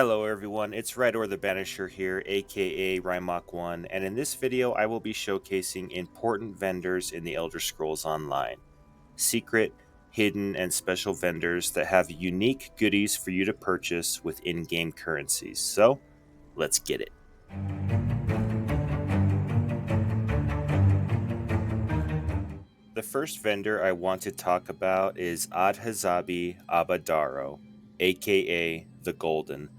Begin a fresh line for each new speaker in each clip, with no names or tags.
Hello everyone, it's Red or the Banisher here, aka Rymok1, and in this video I will be showcasing important vendors in the Elder Scrolls Online. Secret, hidden, and special vendors that have unique goodies for you to purchase with in-game currencies. So, let's get it. The first vendor I want to talk about is Adhazabi Abadaro, aka the Golden.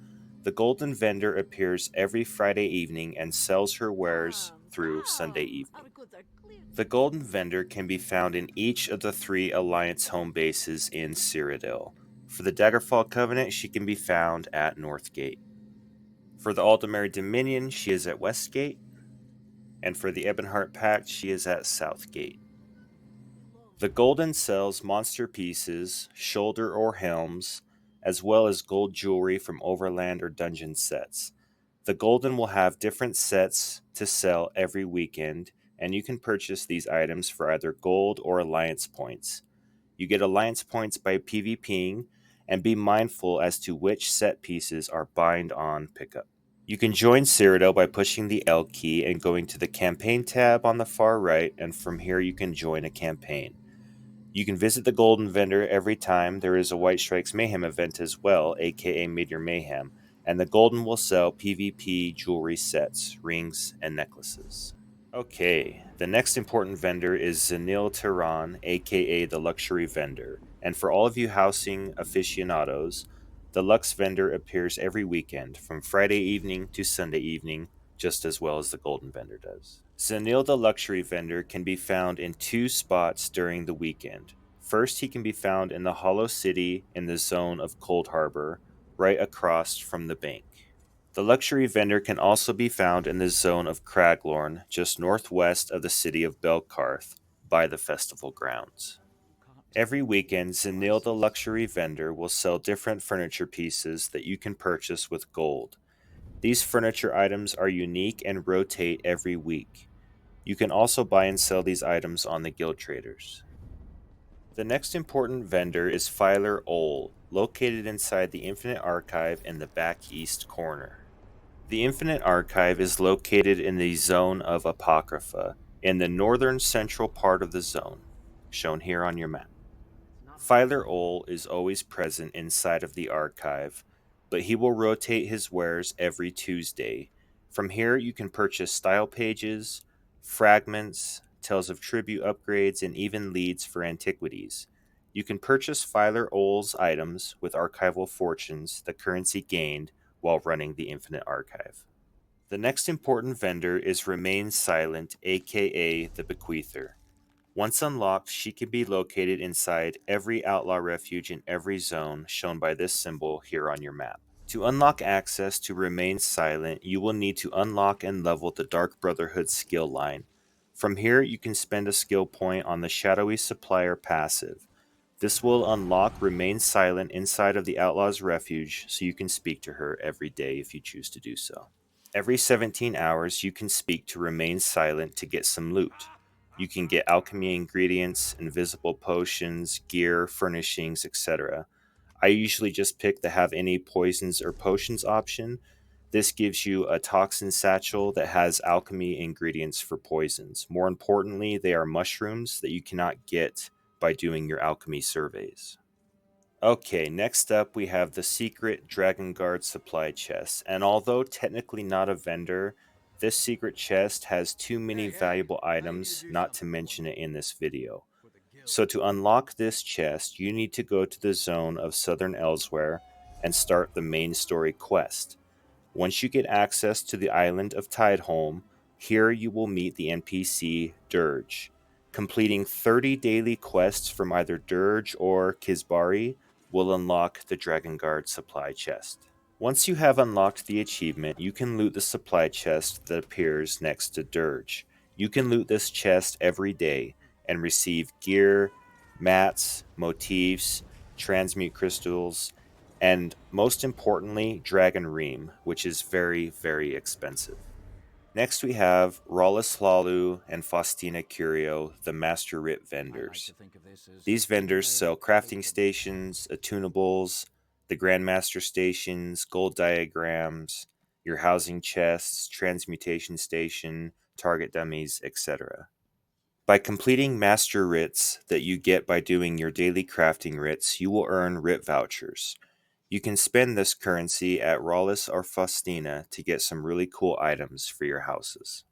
The Golden Vendor appears every Friday evening and sells her wares through Sunday evening. The Golden Vendor can be found in each of the 3 Alliance home bases in Cyrodiil. For the Daggerfall Covenant, she can be found at Northgate. For the Aldemary Dominion, she is at Westgate. And for the Ebonheart Pact, she is at Southgate. The Golden sells monster pieces, shoulder or helms, as well as gold jewelry from overland or dungeon sets. The Golden will have different sets to sell every weekend, and you can purchase these items for either gold or alliance points. You get alliance points by PvPing, and be mindful as to which set pieces are bind on pickup. You can join Cyrodiil by pushing the L key and going to the campaign tab on the far right, and from here you can join a campaign. You can visit the Golden Vendor every time there is a White Strikes Mayhem event as well, aka Meteor Mayhem, and the Golden will sell PvP jewelry sets, rings, and necklaces. Okay, the next important vendor is Zenil Tehran, aka the Luxury Vendor, and for all of you housing aficionados, the Lux Vendor appears every weekend, from Friday evening to Sunday evening, just as well as the Golden Vendor does. Zenil the Luxury Vendor can be found in 2 spots during the weekend. First, he can be found in the Hollow City in the zone of Cold Harbor, right across from the bank. The Luxury Vendor can also be found in the zone of Craglorn, just northwest of the city of Belkarth, by the festival grounds. Every weekend, Zenil the Luxury Vendor will sell different furniture pieces that you can purchase with gold. These furniture items are unique and rotate every week. You can also buy and sell these items on the Guild Traders. The next important vendor is Filer Ol, located inside the Infinite Archive in the back east corner. The Infinite Archive is located in the zone of Apocrypha, in the northern central part of the zone, shown here on your map. Filer Ol is always present inside of the archive, but he will rotate his wares every Tuesday. From here, you can purchase style pages, fragments, Tales of Tribute upgrades, and even leads for antiquities. You can purchase Filer Ol's items with archival fortunes, the currency gained while running the Infinite Archive. The next important vendor is Remain Silent, aka the Bequeather. Once unlocked, she can be located inside every outlaw refuge in every zone shown by this symbol here on your map. To unlock access to Remain Silent, you will need to unlock and level the Dark Brotherhood skill line. From here, you can spend a skill point on the Shadowy Supplier passive. This will unlock Remain Silent inside of the Outlaw's Refuge, so you can speak to her every day if you choose to do so. Every 17 hours, you can speak to Remain Silent to get some loot. You can get alchemy ingredients, invisible potions, gear, furnishings, etc. I usually just pick the have any poisons or potions option. This gives you a toxin satchel that has alchemy ingredients for poisons. More importantly, they are mushrooms that you cannot get by doing your alchemy surveys. Okay, next up we have the secret Dragon Guard supply chest, and although technically not a vendor, this secret chest has too many valuable items not to mention it in this video. So to unlock this chest, you need to go to the zone of Southern Elsewhere and start the main story quest. Once you get access to the island of Tideholm, here you will meet the NPC Dirge. Completing 30 daily quests from either Dirge or Kizbari will unlock the Dragon Guard supply chest. Once you have unlocked the achievement, you can loot the supply chest that appears next to Dirge. You can loot this chest every day and receive gear, mats, motifs, transmute crystals, and most importantly, Dragon Ream, which is very, very expensive. Next we have Rolis, Hlaalu, and Faustina Curio, the Master Writ vendors. These vendors sell crafting stations, attunables, the Grandmaster stations, gold diagrams, your housing chests, transmutation station, target dummies, etc. By completing master writs that you get by doing your daily crafting writs, you will earn writ vouchers. You can spend this currency at Rolis or Faustina to get some really cool items for your houses.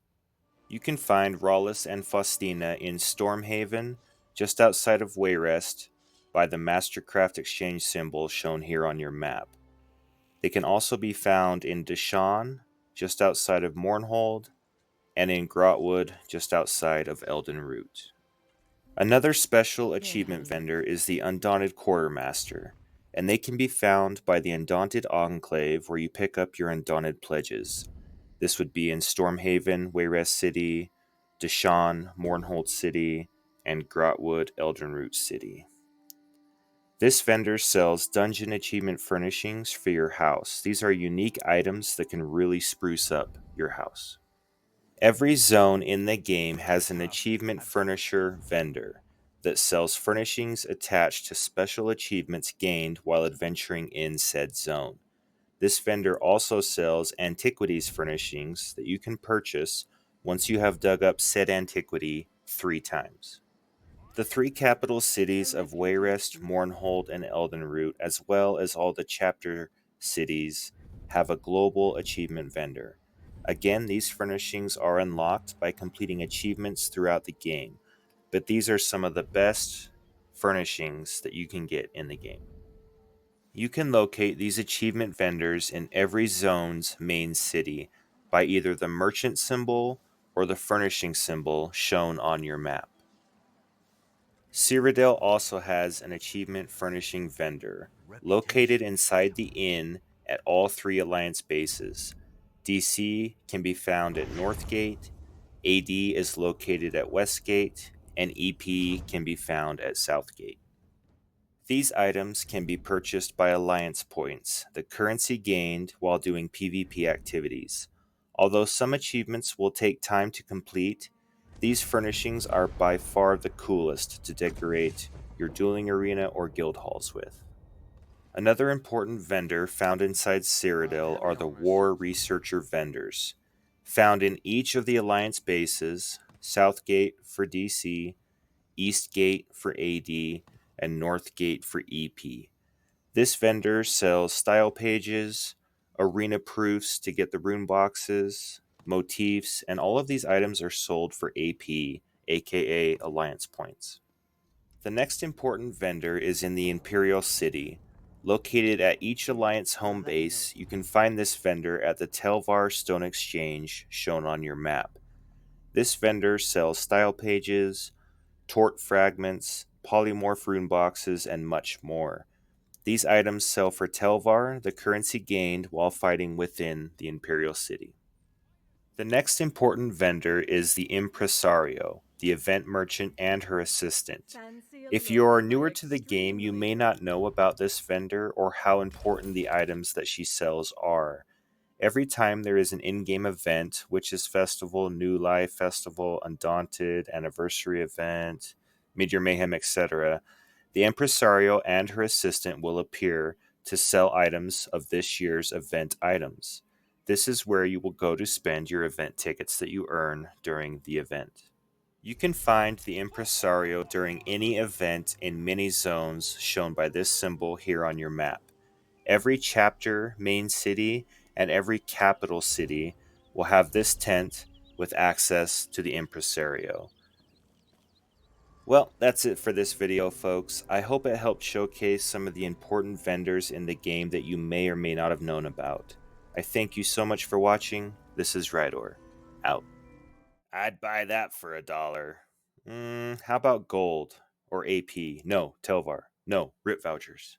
You can find Rolis and Faustina in Stormhaven, just outside of Wayrest, by the Mastercraft exchange symbol shown here on your map. They can also be found in Deshawn, just outside of Mournhold, and in Grotwood, just outside of Elden Root. Another special achievement vendor is the Undaunted Quartermaster, and they can be found by the Undaunted Enclave where you pick up your Undaunted pledges. This would be in Stormhaven, Wayrest City, Deshawn, Mournhold City, and Grotwood, Elden Root City. This vendor sells dungeon achievement furnishings for your house. These are unique items that can really spruce up your house. Every zone in the game has an achievement furnisher vendor that sells furnishings attached to special achievements gained while adventuring in said zone. This vendor also sells antiquities furnishings that you can purchase once you have dug up said antiquity 3 times. The 3 capital cities of Wayrest, Mournhold, and Eldenroot, as well as all the chapter cities, have a global achievement vendor. Again, these furnishings are unlocked by completing achievements throughout the game, but these are some of the best furnishings that you can get in the game. You can locate these achievement vendors in every zone's main city by either the merchant symbol or the furnishing symbol shown on your map. Cyrodiil also has an achievement furnishing vendor located inside the inn at all 3 Alliance bases. DC can be found at Northgate, AD is located at Westgate, and EP can be found at Southgate. These items can be purchased by Alliance points, the currency gained while doing PvP activities. Although some achievements will take time to complete, these furnishings are by far the coolest to decorate your dueling arena or guild halls with. Another important vendor found inside Cyrodiil are the War Researcher vendors. Found in each of the Alliance bases, Southgate for DC, Eastgate for AD, and Northgate for EP. This vendor sells style pages, arena proofs to get the rune boxes, motifs, and all of these items are sold for AP, aka Alliance points. The next important vendor is in the Imperial City. Located at each Alliance home base, you can find this vendor at the Telvar Stone Exchange shown on your map. This vendor sells style pages, tort fragments, polymorph rune boxes, and much more. These items sell for Telvar, the currency gained while fighting within the Imperial City. The next important vendor is the Impresario, the event merchant and her assistant. If you are newer to the game, you may not know about this vendor or how important the items that she sells are. Every time there is an in-game event, Witches Festival, New Life Festival, Undaunted, Anniversary Event, Midyear Mayhem, etc., the Impresario and her assistant will appear to sell items of this year's event items. This is where you will go to spend your event tickets that you earn during the event. You can find the Impresario during any event in many zones shown by this symbol here on your map. Every chapter, main city, and every capital city will have this tent with access to the Impresario. Well, that's it for this video, folks. I hope it helped showcase some of the important vendors in the game that you may or may not have known about. I thank you so much for watching. This is Rydor. Out. I'd buy that for $1. How about gold? Or AP? No, Telvar. No, Writ vouchers.